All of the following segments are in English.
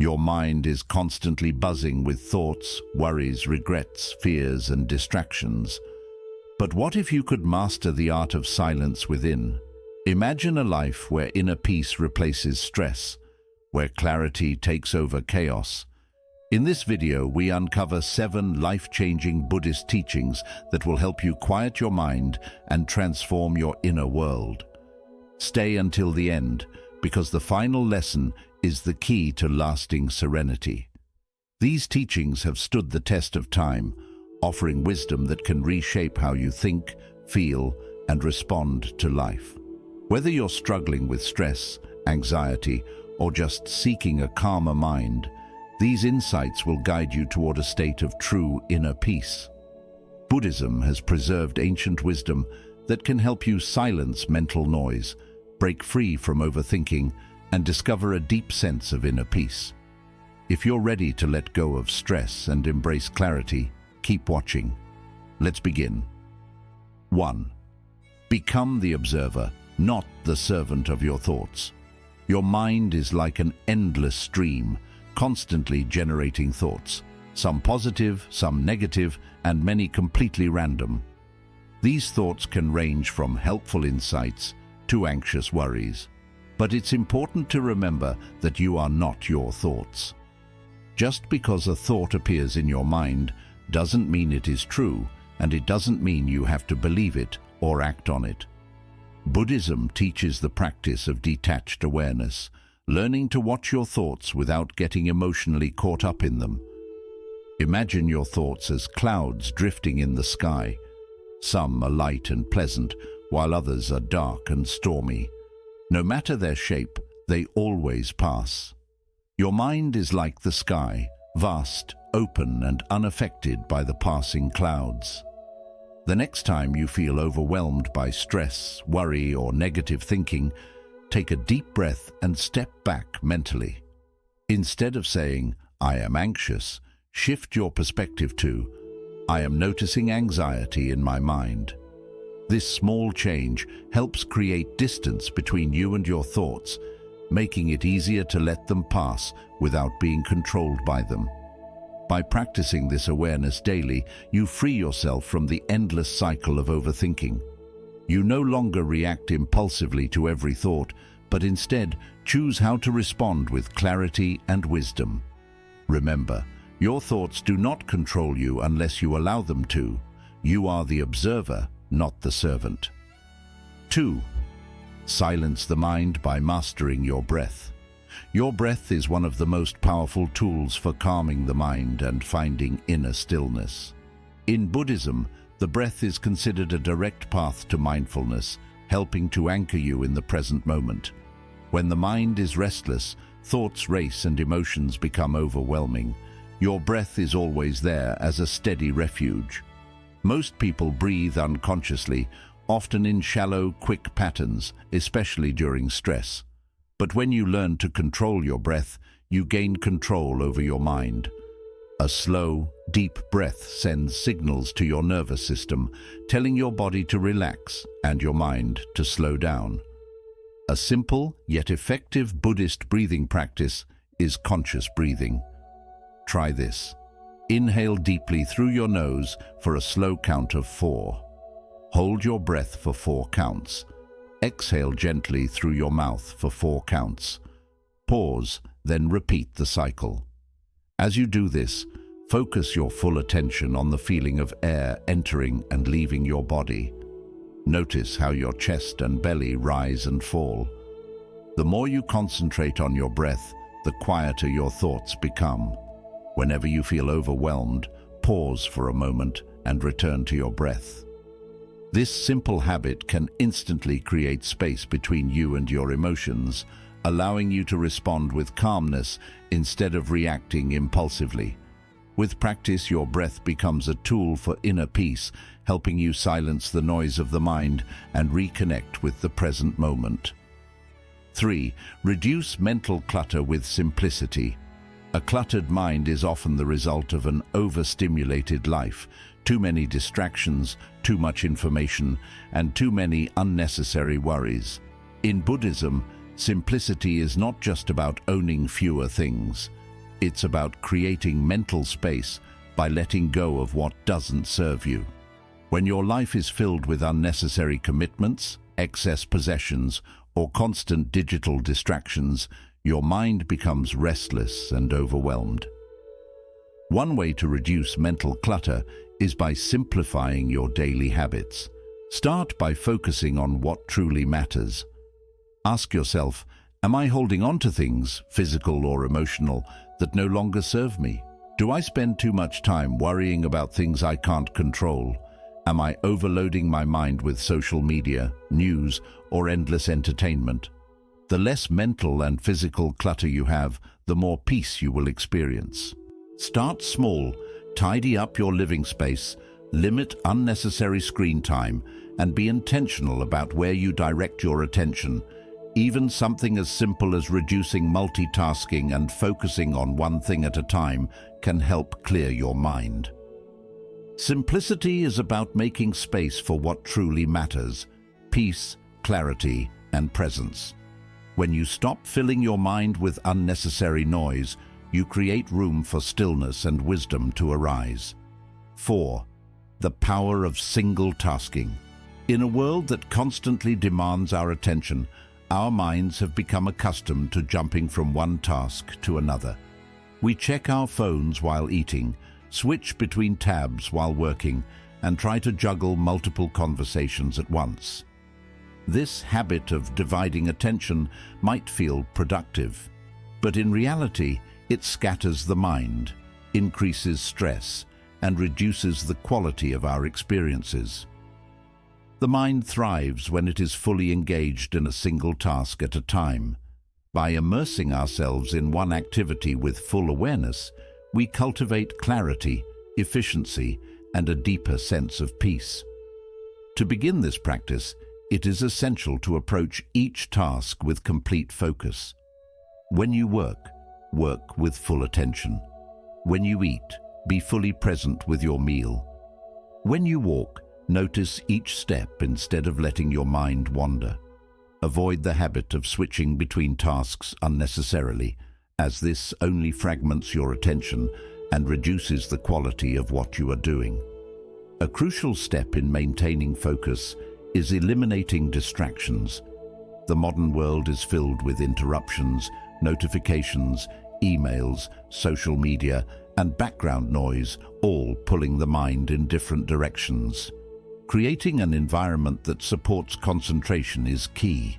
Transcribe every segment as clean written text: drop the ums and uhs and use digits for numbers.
Your mind is constantly buzzing with thoughts, worries, regrets, fears, and distractions. But what if you could master the art of silence within? Imagine a life where inner peace replaces stress, where clarity takes over chaos. In this video, we uncover 7 life-changing Buddhist teachings that will help you quiet your mind and transform your inner world. Stay until the end, because the final lesson is the key to lasting serenity. These teachings have stood the test of time, offering wisdom that can reshape how you think, feel, and respond to life. Whether you're struggling with stress, anxiety, or just seeking a calmer mind, these insights will guide you toward a state of true inner peace. Buddhism has preserved ancient wisdom that can help you silence mental noise, break free from overthinking, and discover a deep sense of inner peace. If you're ready to let go of stress and embrace clarity, keep watching. Let's begin. 1. Become the observer, not the servant of your thoughts. Your mind is like an endless stream, constantly generating thoughts, some positive, some negative, and many completely random. These thoughts can range from helpful insights to anxious worries. But it's important to remember that you are not your thoughts. Just because a thought appears in your mind doesn't mean it is true, and it doesn't mean you have to believe it or act on it. Buddhism teaches the practice of detached awareness, learning to watch your thoughts without getting emotionally caught up in them. Imagine your thoughts as clouds drifting in the sky. Some are light and pleasant, while others are dark and stormy. No matter their shape, they always pass. Your mind is like the sky, vast, open, and unaffected by the passing clouds. The next time you feel overwhelmed by stress, worry, or negative thinking, take a deep breath and step back mentally. Instead of saying, "I am anxious," shift your perspective to, "I am noticing anxiety in my mind." This small change helps create distance between you and your thoughts, making it easier to let them pass without being controlled by them. By practicing this awareness daily, you free yourself from the endless cycle of overthinking. You no longer react impulsively to every thought, but instead choose how to respond with clarity and wisdom. Remember, your thoughts do not control you unless you allow them to. You are the observer, not the servant. 2. Silence the mind by mastering your breath. Your breath is one of the most powerful tools for calming the mind and finding inner stillness. In Buddhism, the breath is considered a direct path to mindfulness, helping to anchor you in the present moment. When the mind is restless, thoughts race and emotions become overwhelming. Your breath is always there as a steady refuge. Most people breathe unconsciously, often in shallow, quick patterns, especially during stress. But when you learn to control your breath, you gain control over your mind. A slow, deep breath sends signals to your nervous system, telling your body to relax and your mind to slow down. A simple yet effective Buddhist breathing practice is conscious breathing. Try this. Inhale deeply through your nose for a slow count of 4. Hold your breath for 4 counts. Exhale gently through your mouth for 4 counts. Pause, then repeat the cycle. As you do this, focus your full attention on the feeling of air entering and leaving your body. Notice how your chest and belly rise and fall. The more you concentrate on your breath, the quieter your thoughts become. Whenever you feel overwhelmed, pause for a moment and return to your breath. This simple habit can instantly create space between you and your emotions, allowing you to respond with calmness instead of reacting impulsively. With practice, your breath becomes a tool for inner peace, helping you silence the noise of the mind and reconnect with the present moment. 3. Reduce mental clutter with simplicity. A cluttered mind is often the result of an overstimulated life, too many distractions, too much information, and too many unnecessary worries. In Buddhism, simplicity is not just about owning fewer things. It's about creating mental space by letting go of what doesn't serve you. When your life is filled with unnecessary commitments, excess possessions, or constant digital distractions, your mind becomes restless and overwhelmed. One way to reduce mental clutter is by simplifying your daily habits. Start by focusing on what truly matters. Ask yourself, am I holding on to things, physical or emotional, that no longer serve me? Do I spend too much time worrying about things I can't control? Am I overloading my mind with social media, news, or endless entertainment? The less mental and physical clutter you have, the more peace you will experience. Start small, tidy up your living space, limit unnecessary screen time, and be intentional about where you direct your attention. Even something as simple as reducing multitasking and focusing on one thing at a time can help clear your mind. Simplicity is about making space for what truly matters: peace, clarity, and presence. When you stop filling your mind with unnecessary noise, you create room for stillness and wisdom to arise. 4. The power of single tasking. In a world that constantly demands our attention, our minds have become accustomed to jumping from one task to another. We check our phones while eating, switch between tabs while working, and try to juggle multiple conversations at once. This habit of dividing attention might feel productive, but in reality, it scatters the mind, increases stress, and reduces the quality of our experiences. The mind thrives when it is fully engaged in a single task at a time. By immersing ourselves in one activity with full awareness, we cultivate clarity, efficiency, and a deeper sense of peace. To begin this practice, it is essential to approach each task with complete focus. When you work, work with full attention. When you eat, be fully present with your meal. When you walk, notice each step instead of letting your mind wander. Avoid the habit of switching between tasks unnecessarily, as this only fragments your attention and reduces the quality of what you are doing. A crucial step in maintaining focus is eliminating distractions. The modern world is filled with interruptions, notifications, emails, social media, and background noise, all pulling the mind in different directions. Creating an environment that supports concentration is key.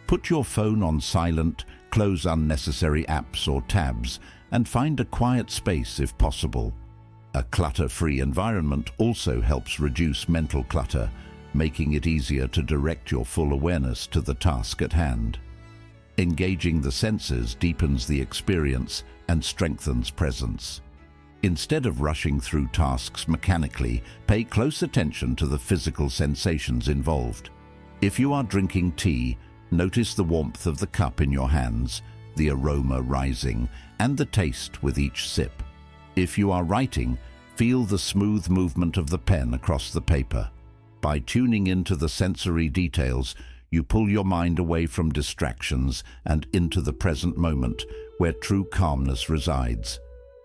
Put your phone on silent, close unnecessary apps or tabs, and find a quiet space if possible. A clutter-free environment also helps reduce mental clutter, making it easier to direct your full awareness to the task at hand. Engaging the senses deepens the experience and strengthens presence. Instead of rushing through tasks mechanically, pay close attention to the physical sensations involved. If you are drinking tea, notice the warmth of the cup in your hands, the aroma rising, and the taste with each sip. If you are writing, feel the smooth movement of the pen across the paper. By tuning into the sensory details, you pull your mind away from distractions and into the present moment, where true calmness resides.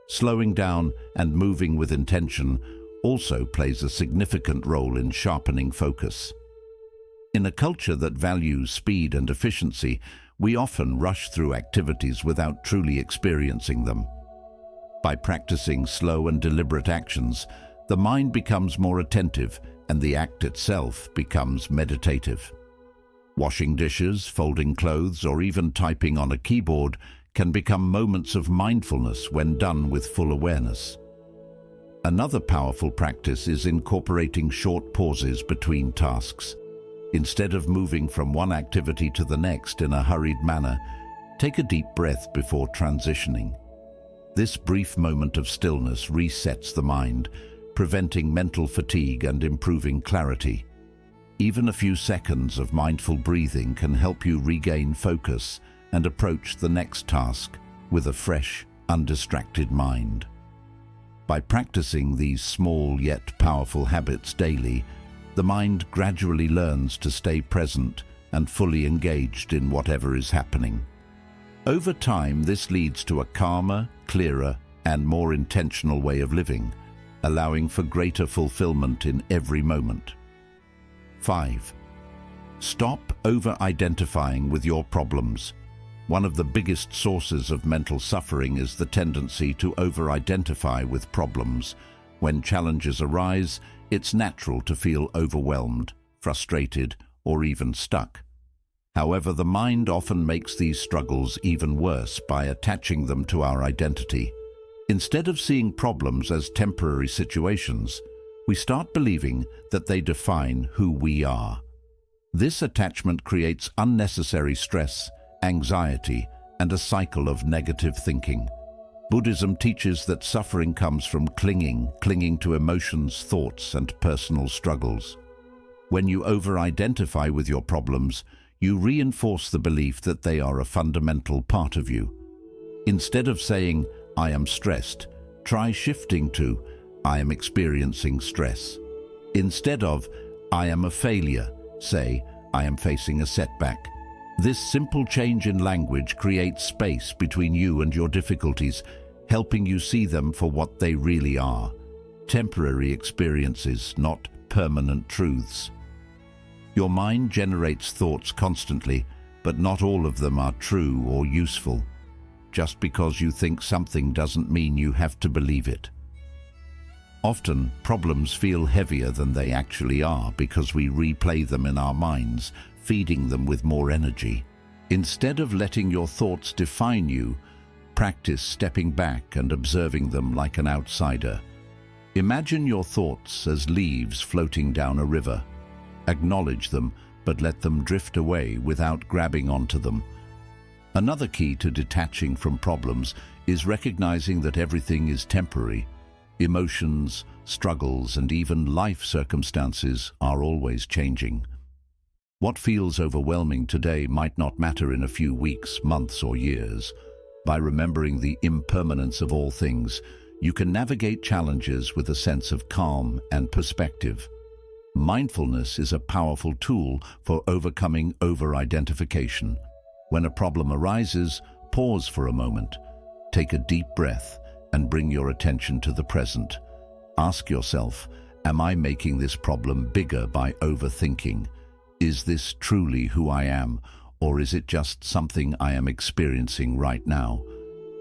Slowing down and moving with intention also plays a significant role in sharpening focus. In a culture that values speed and efficiency, we often rush through activities without truly experiencing them. By practicing slow and deliberate actions, the mind becomes more attentive and the act itself becomes meditative. Washing dishes, folding clothes, or even typing on a keyboard can become moments of mindfulness when done with full awareness. Another powerful practice is incorporating short pauses between tasks. Instead of moving from one activity to the next in a hurried manner, take a deep breath before transitioning. This brief moment of stillness resets the mind, preventing mental fatigue and improving clarity. Even a few seconds of mindful breathing can help you regain focus and approach the next task with a fresh, undistracted mind. By practicing these small yet powerful habits daily, the mind gradually learns to stay present and fully engaged in whatever is happening. Over time, this leads to a calmer, clearer, and more intentional way of living, allowing for greater fulfillment in every moment. 5. Stop over-identifying with your problems. One of the biggest sources of mental suffering is the tendency to over-identify with problems. When challenges arise, it's natural to feel overwhelmed, frustrated, or even stuck. However, the mind often makes these struggles even worse by attaching them to our identity. Instead of seeing problems as temporary situations, we start believing that they define who we are. This attachment creates unnecessary stress, anxiety, and a cycle of negative thinking. Buddhism teaches that suffering comes from clinging to emotions, thoughts, and personal struggles. When you over-identify with your problems, you reinforce the belief that they are a fundamental part of you. Instead of saying, "I am stressed," try shifting to, "I am experiencing stress." Instead of, "I am a failure," say, "I am facing a setback." This simple change in language creates space between you and your difficulties, helping you see them for what they really are: temporary experiences, not permanent truths. Your mind generates thoughts constantly, but not all of them are true or useful. Just because you think something doesn't mean you have to believe it. Often, problems feel heavier than they actually are because we replay them in our minds, feeding them with more energy. Instead of letting your thoughts define you, practice stepping back and observing them like an outsider. Imagine your thoughts as leaves floating down a river. Acknowledge them, but let them drift away without grabbing onto them. Another key to detaching from problems is recognizing that everything is temporary. Emotions, struggles, and even life circumstances are always changing. What feels overwhelming today might not matter in a few weeks, months, or years. By remembering the impermanence of all things, you can navigate challenges with a sense of calm and perspective. Mindfulness is a powerful tool for overcoming over-identification. When a problem arises, pause for a moment, take a deep breath, and bring your attention to the present. Ask yourself, am I making this problem bigger by overthinking? Is this truly who I am, or is it just something I am experiencing right now?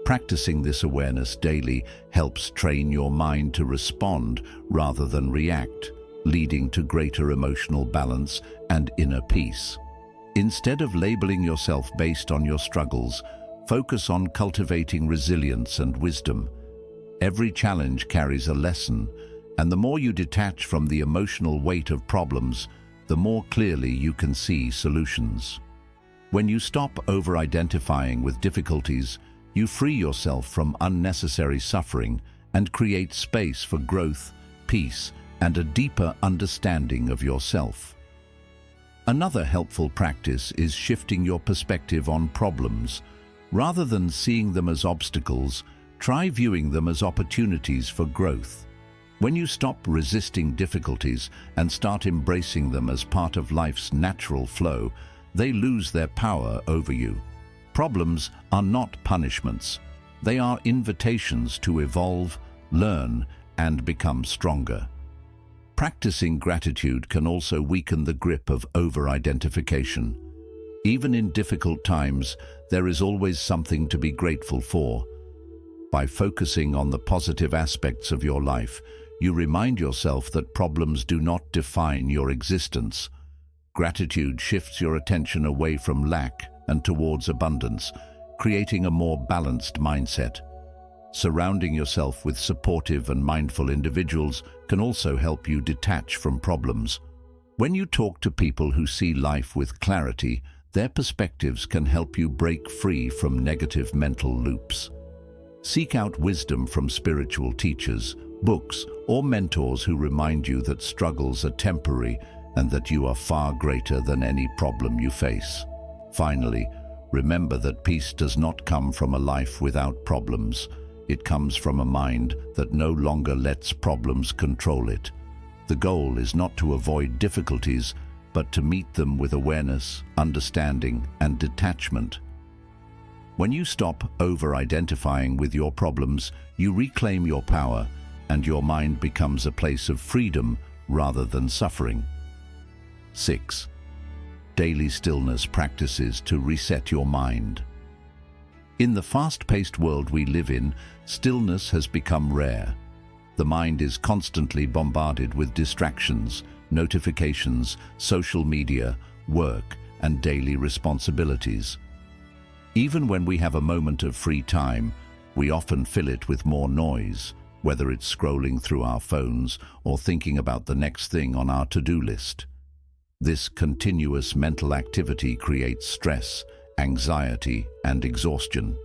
Practicing this awareness daily helps train your mind to respond rather than react, leading to greater emotional balance and inner peace. Instead of labeling yourself based on your struggles, focus on cultivating resilience and wisdom. Every challenge carries a lesson, and the more you detach from the emotional weight of problems, the more clearly you can see solutions. When you stop over-identifying with difficulties, you free yourself from unnecessary suffering and create space for growth, peace, and a deeper understanding of yourself. Another helpful practice is shifting your perspective on problems. Rather than seeing them as obstacles, try viewing them as opportunities for growth. When you stop resisting difficulties and start embracing them as part of life's natural flow, they lose their power over you. Problems are not punishments. They are invitations to evolve, learn, and become stronger. Practicing gratitude can also weaken the grip of over-identification. Even in difficult times, there is always something to be grateful for. By focusing on the positive aspects of your life, you remind yourself that problems do not define your existence. Gratitude shifts your attention away from lack and towards abundance, creating a more balanced mindset. Surrounding yourself with supportive and mindful individuals can also help you detach from problems. When you talk to people who see life with clarity, their perspectives can help you break free from negative mental loops. Seek out wisdom from spiritual teachers, books, or mentors who remind you that struggles are temporary and that you are far greater than any problem you face. Finally, remember that peace does not come from a life without problems. It comes from a mind that no longer lets problems control it. The goal is not to avoid difficulties, but to meet them with awareness, understanding, and detachment. When you stop over-identifying with your problems, you reclaim your power, and your mind becomes a place of freedom rather than suffering. 6. Daily stillness practices to reset your mind. In the fast-paced world we live in, stillness has become rare. The mind is constantly bombarded with distractions, notifications, social media, work, and daily responsibilities. Even when we have a moment of free time, we often fill it with more noise, whether it's scrolling through our phones or thinking about the next thing on our to-do list. This continuous mental activity creates stress, anxiety, and exhaustion.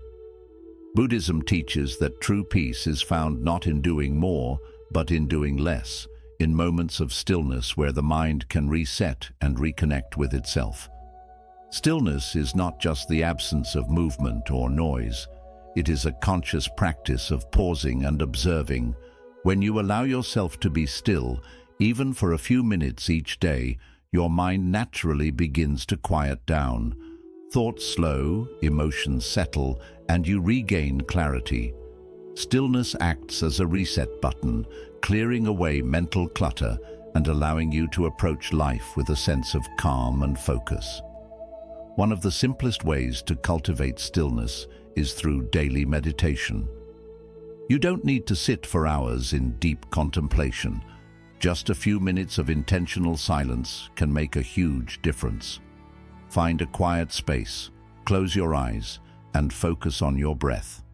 Buddhism teaches that true peace is found not in doing more, but in doing less, in moments of stillness where the mind can reset and reconnect with itself. Stillness is not just the absence of movement or noise. It is a conscious practice of pausing and observing. When you allow yourself to be still, even for a few minutes each day, your mind naturally begins to quiet down. Thoughts slow, emotions settle, and you regain clarity. Stillness acts as a reset button, clearing away mental clutter and allowing you to approach life with a sense of calm and focus. One of the simplest ways to cultivate stillness is through daily meditation. You don't need to sit for hours in deep contemplation. Just a few minutes of intentional silence can make a huge difference. Find a quiet space, close your eyes, and focus on your breath.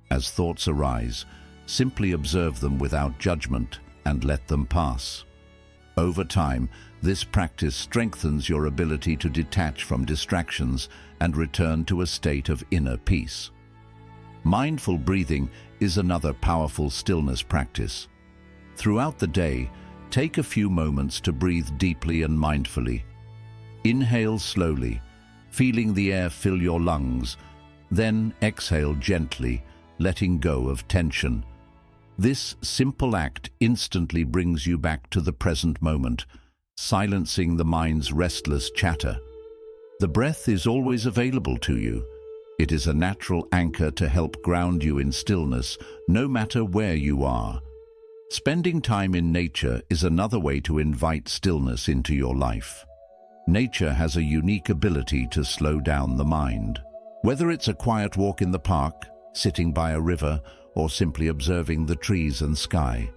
As thoughts arise, simply observe them without judgment and let them pass. Over time, this practice strengthens your ability to detach from distractions and return to a state of inner peace. Mindful breathing is another powerful stillness practice. Throughout the day, take a few moments to breathe deeply and mindfully. Inhale slowly, feeling the air fill your lungs, then exhale gently, letting go of tension. This simple act instantly brings you back to the present moment, silencing the mind's restless chatter. The breath is always available to you. It is a natural anchor to help ground you in stillness, no matter where you are. Spending time in nature is another way to invite stillness into your life. Nature has a unique ability to slow down the mind. Whether it's a quiet walk in the park, sitting by a river, or simply observing the trees and sky,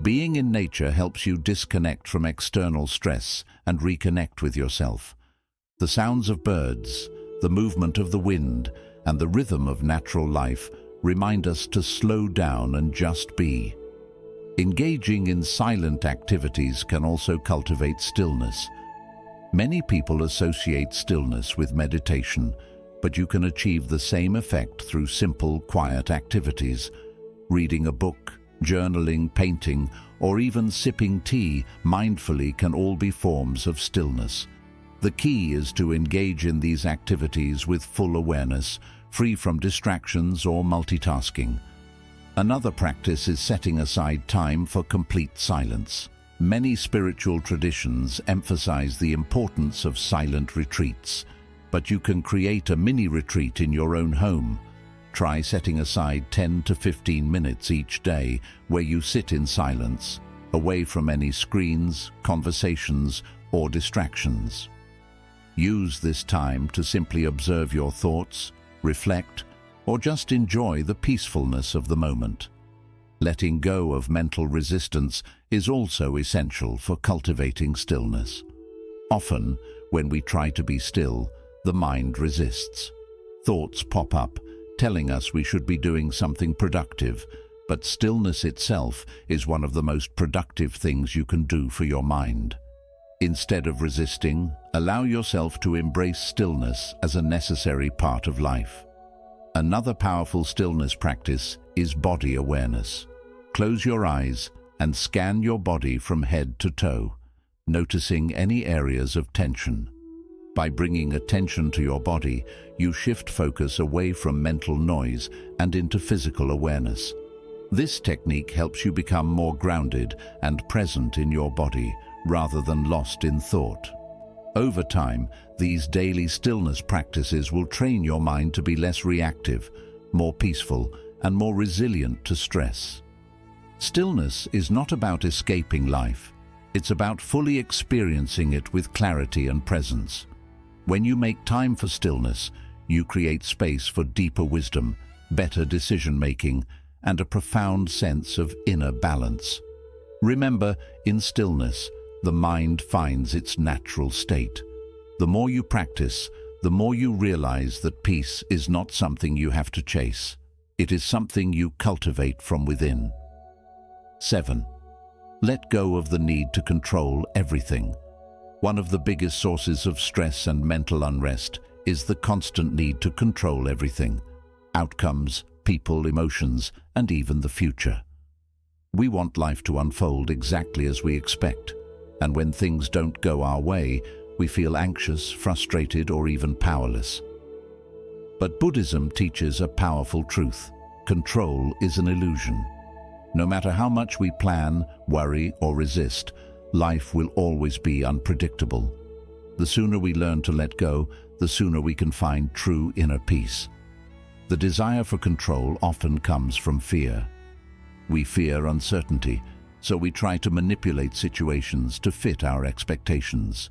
being in nature helps you disconnect from external stress and reconnect with yourself. The sounds of birds, the movement of the wind, and the rhythm of natural life remind us to slow down and just be. Engaging in silent activities can also cultivate stillness. Many people associate stillness with meditation, but you can achieve the same effect through simple, quiet activities. Reading a book, journaling, painting, or even sipping tea mindfully can all be forms of stillness. The key is to engage in these activities with full awareness, free from distractions or multitasking. Another practice is setting aside time for complete silence. Many spiritual traditions emphasize the importance of silent retreats, but you can create a mini retreat in your own home. Try setting aside 10 to 15 minutes each day where you sit in silence, away from any screens, conversations, or distractions. Use this time to simply observe your thoughts, reflect, or just enjoy the peacefulness of the moment. Letting go of mental resistance is also essential for cultivating stillness. Often, when we try to be still, the mind resists. Thoughts pop up, telling us we should be doing something productive, but stillness itself is one of the most productive things you can do for your mind. Instead of resisting, allow yourself to embrace stillness as a necessary part of life. Another powerful stillness practice is body awareness. Close your eyes and scan your body from head to toe, noticing any areas of tension. By bringing attention to your body, you shift focus away from mental noise and into physical awareness. This technique helps you become more grounded and present in your body rather than lost in thought. Over time, these daily stillness practices will train your mind to be less reactive, more peaceful, and more resilient to stress. Stillness is not about escaping life. It's about fully experiencing it with clarity and presence. When you make time for stillness, you create space for deeper wisdom, better decision-making, and a profound sense of inner balance. Remember, in stillness, the mind finds its natural state. The more you practice, the more you realize that peace is not something you have to chase. It is something you cultivate from within. 7. Let go of the need to control everything. One of the biggest sources of stress and mental unrest is the constant need to control everything: outcomes, people, emotions, and even the future. We want life to unfold exactly as we expect, and when things don't go our way, we feel anxious, frustrated, or even powerless. But Buddhism teaches a powerful truth: control is an illusion. No matter how much we plan, worry, or resist, life will always be unpredictable. The sooner we learn to let go, the sooner we can find true inner peace. The desire for control often comes from fear. We fear uncertainty, so we try to manipulate situations to fit our expectations.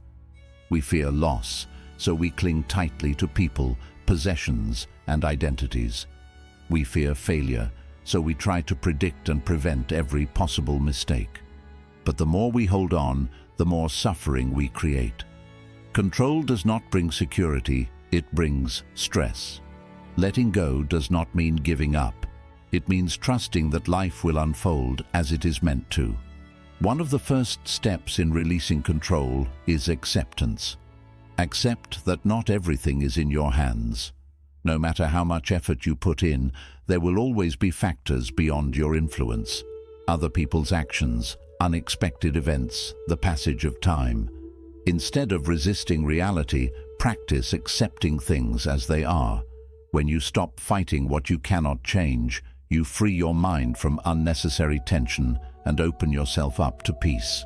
We fear loss, so we cling tightly to people, possessions, and identities. We fear failure, so we try to predict and prevent every possible mistake. But the more we hold on, the more suffering we create. Control does not bring security, it brings stress. Letting go does not mean giving up. It means trusting that life will unfold as it is meant to. One of the first steps in releasing control is acceptance. Accept that not everything is in your hands. No matter how much effort you put in, there will always be factors beyond your influence. Other people's actions, unexpected events, the passage of time. Instead of resisting reality, practice accepting things as they are. When you stop fighting what you cannot change, you free your mind from unnecessary tension and open yourself up to peace.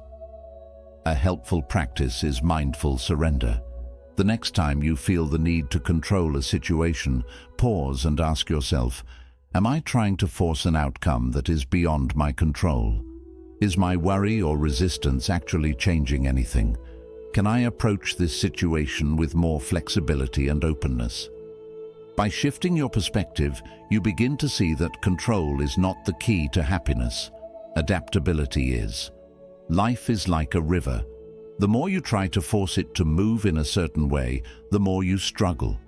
A helpful practice is mindful surrender. The next time you feel the need to control a situation, pause and ask yourself, am I trying to force an outcome that is beyond my control? Is my worry or resistance actually changing anything? Can I approach this situation with more flexibility and openness? By shifting your perspective, you begin to see that control is not the key to happiness. Adaptability is. Life is like a river. The more you try to force it to move in a certain way, the more you struggle.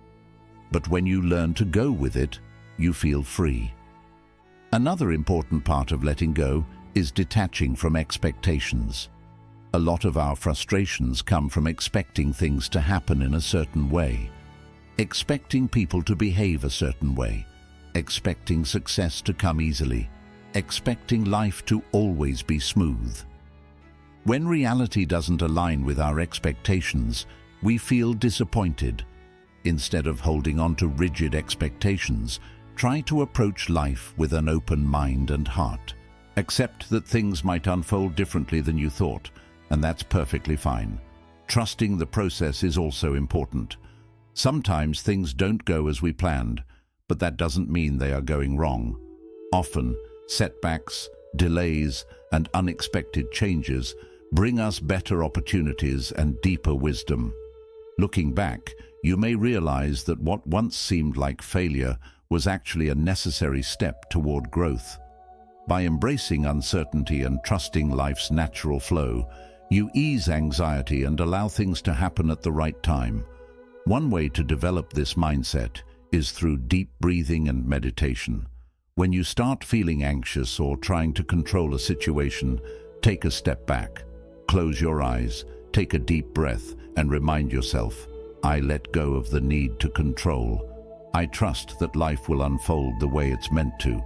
But when you learn to go with it, you feel free. Another important part of letting go is detaching from expectations. A lot of our frustrations come from expecting things to happen in a certain way, expecting people to behave a certain way, expecting success to come easily, expecting life to always be smooth. When reality doesn't align with our expectations, we feel disappointed. Instead of holding on to rigid expectations, try to approach life with an open mind and heart. Accept that things might unfold differently than you thought, and that's perfectly fine. Trusting the process is also important. Sometimes things don't go as we planned, but that doesn't mean they are going wrong. Often, setbacks, delays, and unexpected changes bring us better opportunities and deeper wisdom. Looking back, you may realize that what once seemed like failure was actually a necessary step toward growth. By embracing uncertainty and trusting life's natural flow, you ease anxiety and allow things to happen at the right time. One way to develop this mindset is through deep breathing and meditation. When you start feeling anxious or trying to control a situation, take a step back. Close your eyes, take a deep breath, and remind yourself, I let go of the need to control. I trust that life will unfold the way it's meant to.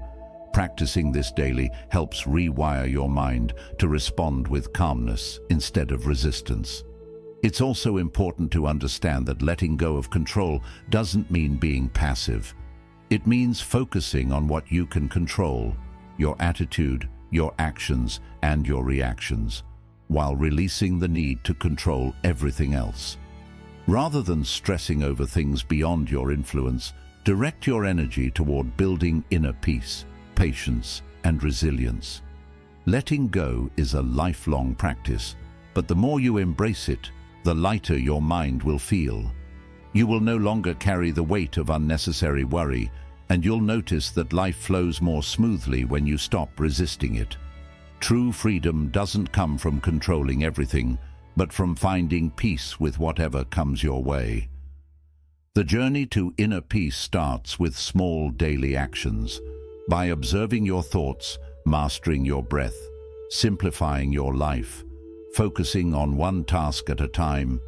Practicing this daily helps rewire your mind to respond with calmness instead of resistance. It's also important to understand that letting go of control doesn't mean being passive. It means focusing on what you can control, your attitude, your actions, and your reactions, while releasing the need to control everything else. Rather than stressing over things beyond your influence, direct your energy toward building inner peace, patience, and resilience. Letting go is a lifelong practice, but the more you embrace it, the lighter your mind will feel. You will no longer carry the weight of unnecessary worry, and you'll notice that life flows more smoothly when you stop resisting it. True freedom doesn't come from controlling everything, but from finding peace with whatever comes your way. The journey to inner peace starts with small daily actions. By observing your thoughts, mastering your breath, simplifying your life, focusing on one task at a time,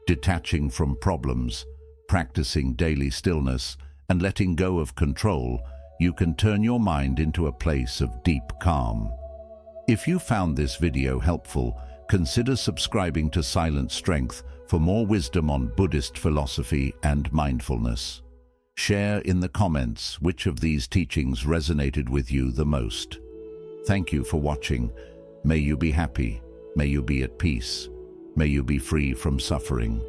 detaching from problems, practicing daily stillness, and letting go of control, you can turn your mind into a place of deep calm. If you found this video helpful, consider subscribing to Silent Strength for more wisdom on Buddhist philosophy and mindfulness. Share in the comments which of these teachings resonated with you the most. Thank you for watching. May you be happy. May you be at peace. May you be free from suffering.